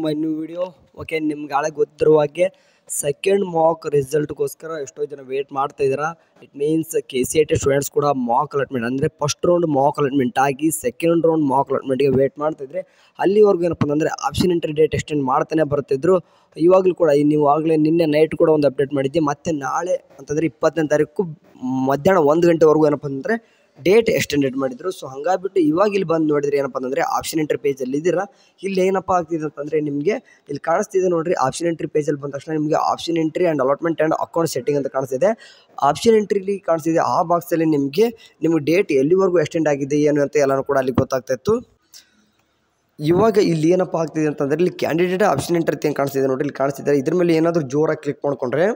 My new video. Okay, ನಿಮ್ಗೆ ನಾಳೆ ಗೊತ್ತಿರುವ ಹಾಗೆ ಸೆಕೆಂಡ್ ಮಾಕ್ ರಿಸಲ್ಟ್ಗೋಸ್ಕರ ಎಷ್ಟೋ ಜನ ವೇಟ್ ಮಾಡ್ತಾ ಇದ್ದೀರಾ. ಇಟ್ ಮೀನ್ಸ್ KCET ಸ್ಟೂಡೆಂಟ್ಸ್ ಕೂಡ ಮಾಕ್ ಅಲಾಟ್ಮೆಂಟ್ ಅಂದರೆ ಫಸ್ಟ್ ರೌಂಡ್ ಮಾಕ್ ಅಲಾಟ್ಮೆಂಟ್ ಆಗಿ ಸೆಕೆಂಡ್ ರೌಂಡ್ ಮಾಕ್ ಅಲಾಟ್ಮೆಂಟ್ಗೆ ವೇಟ್ ಮಾಡ್ತಿದ್ರೆ ಅಲ್ಲಿವರೆಗೂ ಏನಪ್ಪ ಅಂದರೆ ಆಪ್ಷನ್ ಎಂಟ್ರಿ ಡೇಟ್ ಎಕ್ಸ್ಟೆಂಡ್ ಮಾಡ್ತಾನೆ ಬರ್ತಿದ್ರು. ಇವಾಗಲೂ ಕೂಡ ನೀವು ಆಗಲೇ ನಿನ್ನೆ ನೈಟ್ ಕೂಡ ಒಂದು ಅಪ್ಡೇಟ್ ಮಾಡಿದ್ದೆ. ಮತ್ತು ನಾಳೆ ಅಂತಂದರೆ 20ನೇ ತಾರೀಕು ಮಧ್ಯಾಹ್ನ 1 ಗಂಟೆವರೆಗೂ ಏನಪ್ಪ ಅಂದರೆ ಡೇಟ್ ಎಕ್ಸ್ಟೆಂಡೆಡ್ ಮಾಡಿದ್ರು. ಸೊ ಹಾಗಾಗ್ಬಿಟ್ಟು ಇವಾಗ ಇಲ್ಲಿ ಬಂದು ನೋಡಿದ್ರೆ ಏನಪ್ಪ ಅಂದರೆ ಆಪ್ಷನ್ ಎಂಟ್ರಿ ಪೇಜಲ್ಲಿ ಇದ್ದೀರಾ. ಇಲ್ಲಿ ಏನಪ್ಪ ಆಗ್ತಿದೆ ಅಂತಂದರೆ ನಿಮಗೆ ಇಲ್ಲಿ ಕಾಣಿಸ್ತಿದೆ ನೋಡಿರಿ. ಆಪ್ಷನ್ ಎಂಟ್ರಿ ಪೇಜಲ್ಲಿ ಬಂದ ತಕ್ಷಣ ನಿಮಗೆ option entry and allotment and account setting ಅಂತ ಕಾಣಿಸ್ತಿದೆ. ಆಪ್ಷನ್ ಎಂಟ್ರಿಲಿ ಕಾಣಿಸ್ತಿದೆ ಆ ಬಾಕ್ಸಲ್ಲಿ ನಿಮಗೆ ಡೇಟ್ ಎಲ್ಲಿವರೆಗೂ ಎಕ್ಸ್ಟೆಂಡ್ ಆಗಿದೆ ಏನು ಅಂತ ಎಲ್ಲನೂ ಕೂಡ ಅಲ್ಲಿ ಗೊತ್ತಾಗ್ತಾಯಿತ್ತು. ಇವಾಗ ಇಲ್ಲಿ ಏನಪ್ಪ ಆಗ್ತಿದೆ ಅಂತಂದರೆ ಇಲ್ಲಿ ಕ್ಯಾಂಡಿಡೇಟ್ ಆಪ್ಷನ್ ಎಂಟ್ರಿ ಅಂತ ಕಾಣಿಸ್ತಿದೆ ನೋಡಿರಿ. ಇಲ್ಲಿ ಕಾಣಿಸ್ತಿದ್ದಾರೆ. ಇದ್ರ ಮೇಲೆ ಏನಾದರೂ ಜೋರಾಗಿ ಕ್ಲಿಕ್ ಮಾಡ್ಕೊಂಡ್ರೆ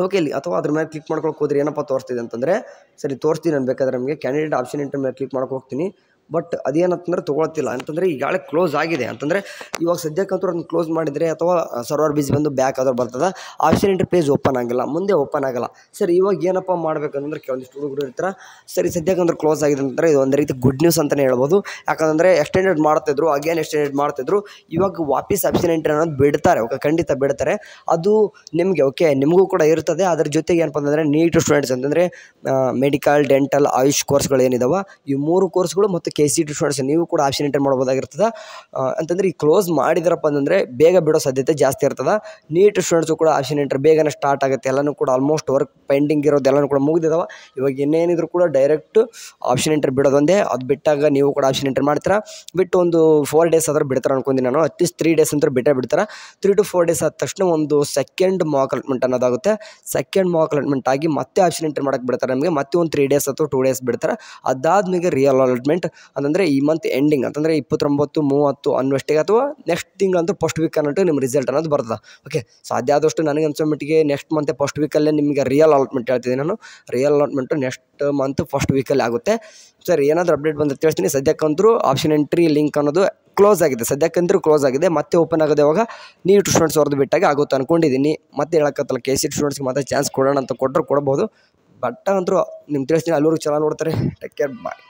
ಓಕೆ ಇಲ್ಲಿ ಅಥವಾ ಅದ್ರ ಮೇಲೆ ಕ್ಲಿಕ್ ಮಾಡ್ಕೊಳಕ್ಕೆ ಹೋದ್ರೆ ಏನಪ್ಪ ತೋರಿಸ್ತಿದೆ ಅಂತಂದರೆ ಸರಿ ತೋರಿಸ್ತೀನಿ ನಾನು ಬೇಕಾದ್ರೆ ನಮಗೆ ಕ್ಯಾಂಡಿಡೇಟ್ ಆಪ್ಷನ್ ಎಂಟ್ರಿ ಮೇಲೆ ಕ್ಲಿಕ್ ಮಾಡ್ಕೊ ಹೋಗ್ತೀನಿ. ಬಟ್ ಅದೇನಂತಂದ್ರೆ ತೊಗೊಳ್ತಿಲ್ಲ ಅಂತಂದರೆ ಈಗಾಗಲೇ ಕ್ಲೋಸ್ ಆಗಿದೆ ಅಂತಂದರೆ ಇವಾಗ ಸದ್ಯಕ್ಕಂತೂ ಅದನ್ನು ಕ್ಲೋಸ್ ಮಾಡಿದರೆ ಅಥವಾ ಸರ್ವರ್ ಬಿಸಿ ಬಂದು ಬ್ಯಾಕ್ ಆದರೂ ಬರ್ತದೆ. ಆಪ್ಷನ್ ಎಂಟ್ರಿ ಪೇಜ್ ಓಪನ್ ಆಗಿಲ್ಲ, ಮುಂದೆ ಓಪನ್ ಆಗಲ್ಲ. ಸರಿ ಇವಾಗ ಏನಪ್ಪ ಮಾಡಬೇಕಂದ್ರೆ ಕೆಲವೊಂದಿಷ್ಟು ಹುಡುಗರು ಇರ್ತಾರೆ. ಸರಿ ಸದ್ಯಕ್ಕಂದ್ರೆ ಕ್ಲೋಸ್ ಆಗಿದೆ ಅಂತಂದರೆ ಇದು ಒಂದು ರೀತಿ ಗುಡ್ ನ್ಯೂಸ್ ಅಂತಲೇ ಹೇಳ್ಬೋದು. ಯಾಕಂದರೆ ಎಕ್ಸ್ಟೆಂಡೆಡ್ ಮಾಡ್ತಿದ್ರು, ಅಗೇನ್ ಎಕ್ಸ್ಟೆಂಡೆಡ್ ಮಾಡ್ತಿದ್ರು. ಇವಾಗ ವಾಪಸ್ ಆಪ್ಷನ್ ಎಂಟ್ರಿ ಅನ್ನೋದು ಬಿಡ್ತಾರೆ. ಓಕೆ, ಖಂಡಿತ ಬಿಡ್ತಾರೆ. ಅದು ನಿಮಗೆ ಓಕೆ ನಿಮಗೂ ಕೂಡ ಇರ್ತದೆ. ಅದ್ರ ಜೊತೆಗೆ ಏನಪ್ಪ ಅಂತಂದರೆ ನೀಟ್ ಸ್ಟೂಡೆಂಟ್ಸ್ ಅಂತಂದರೆ ಮೆಡಿಕಲ್, ಡೆಂಟಲ್, ಆಯುಷ್ ಕೋರ್ಸ್ಗಳು ಏನಿದಾವೆ ಈ 3 ಕೋರ್ಸ್ಗಳು ಮತ್ತು KCET ಸ್ಟೂಡೆಂಟ್ಸ್ ನೀವು ಕೂಡ ಆಪ್ಷನ್ ಎಂಟ್ರಿ ಮಾಡ್ಬೋದಾಗಿರ್ತದೆ. ಅಂತಂದರೆ ಈ ಕ್ಲೋಸ್ ಮಾಡಿದ್ರಪ್ಪ ಅಂತಂದರೆ ಬೇಗ ಬಿಡೋ ಸಾಧ್ಯತೆ ಜಾಸ್ತಿ ಇರ್ತದೆ. ನೀಟ್ ಸ್ಟೂಡೆಂಟ್ಸು ಕೂಡ ಆಪ್ಷನ್ ಎಂಟ್ರಿ ಬೇಗನೆ ಸ್ಟಾರ್ಟ್ ಆಗುತ್ತೆ. ಎಲ್ಲನೂ ಕೂಡ ಆಲ್ಮೋಸ್ಟ್ ವರ್ಕ್ ಪೆಂಡಿಂಗ್ ಇರೋದೆಲ್ಲನೂ ಕೂಡ ಮುಗಿದಿದ್ದಾವೆ. ಇವಾಗ ಇನ್ನೇನಿದ್ರು ಕೂಡ ಡೈರೆಕ್ಟ್ ಆಪ್ಷನ್ ಎಂಟ್ರಿ ಬಿಡೋದೊಂದೇ. ಅದು ಬಿಟ್ಟಾಗ ನೀವು ಕೂಡ ಆಪ್ಷನ್ ಎಂಟ್ರಿ ಮಾಡ್ತೀರಾ. ಬಿಟ್ಟು ಒಂದು 4 ಡೇಸ್ ಆದರೂ ಬಿಡ್ತಾರೆ ಅನ್ಕೊಂತೀನಿ ನಾನು. ಅಟ್ಲೀಸ್ಟ್ 3 ಡೇಸ್ ಅಂತೂ ಬಿಡ್ತಾರೆ. 3 to 4 ಡೇಸ್ ಆದ ತಕ್ಷಣ ಒಂದು ಸೆಕೆಂಡ್ ಮಾಕ್ ಅಲಾಟ್ಮೆಂಟ್ ಅನ್ನೋದಾಗುತ್ತೆ. ಸೆಕೆಂಡ್ ಮಾಕ್ ಅಲಾಟ್ಮೆಂಟ್ ಆಗಿ ಮತ್ತೆ ಆಪ್ಷನ್ ಎಂಟ್ರಿ ಮಾಡೋಕ್ಕೆ ಬಿಡ್ತಾರೆ ನಮಗೆ. ಮತ್ತೆ ಒಂದು 3 ಡೇಸ್ ಅಥವಾ 2 ಡೇಸ್ ಬಿಡ್ತಾರೆ. ಅದಾದ್ಮೇಲೆ ರಿಯಲ್ ಅಲಾಟ್ಮೆಂಟ್ ಅಂತಂದರೆ ಈ ಮಂತ್ ಎಂಡಿಂಗ್ ಅಂತಂದರೆ 29, 30 ಅನ್ನುವಷ್ಟಿಗೆ ಅಥವಾ ನೆಕ್ಸ್ಟ್ ತಿಂಗಳಂತೂ ಫಸ್ಟ್ ವೀಕ್ ಅನ್ನೋದು ನಿಮ್ಮ ರಿಸಲ್ಟ್ ಅನ್ನೋದು ಬರ್ತದೆ. ಓಕೆ, ಸಾಧ್ಯ ಆದಷ್ಟು ನನಗೆ ಅನ್ಸೋ ಮಟ್ಟಿಗೆ ನೆಕ್ಸ್ಟ್ ಮಂತ್ ಫಸ್ಟ್ ವೀಕಲ್ಲೇ ನಿಮಗೆ ರಿಯಲ್ ಅಲಾಟ್ಮೆಂಟ್ ಹೇಳ್ತಿದ್ದೀನಿ ನಾನು. Real allotment next month first ವೀಕಲ್ಲಿ ಆಗುತ್ತೆ. ಸರಿ, ಏನಾದರೂ ಅಪ್ಡೇಟ್ ಬಂದು ತಿಳಿಸ್ತೀನಿ. ಸದ್ಯಕ್ಕಂತೂ ಆಪ್ಷನ್ ಎಂಟ್ರಿ ಲಿಂಕ್ ಅನ್ನೋದು ಕ್ಲೋಸ್ ಆಗಿದೆ. ಸದ್ಯಕ್ಕಂತೂ ಕ್ಲೋಸ್ ಆಗಿದೆ. ಮತ್ತೆ ಓಪನ್ ಆಗೋದು ಯಾವಾಗ ನೀಟ್ ಸ್ಟೂಡೆಂಟ್ಸ್ ಅವ್ರದ್ದು ಬಿಟ್ಟಾಗ ಆಗುತ್ತೆ ಅಂದ್ಕೊಂಡಿದ್ದೀನಿ. ಮತ್ತೆ ಹೇಳಕ್ಕತ್ತಲ್ಲ KCET ಸ್ಟೂಡೆಂಟ್ಸ್ಗೆ ಮತ್ತೆ ಚಾನ್ಸ್ ಕೊಡೋಣ ಅಂತ ಕೊಟ್ಟರು ಕೊಡ್ಬೋದು. ಬಟ್ ಅಂತೂ ನಿಮ್ಗೆ ತಿಳಿಸ್ತೀನಿ. ಅಲ್ಲಿವರೆಗೂ ಚೆನ್ನಾಗಿ ನೋಡ್ತಾರೆ. ಟೇಕ್ ಕೇರ್, ಬಾಯ್.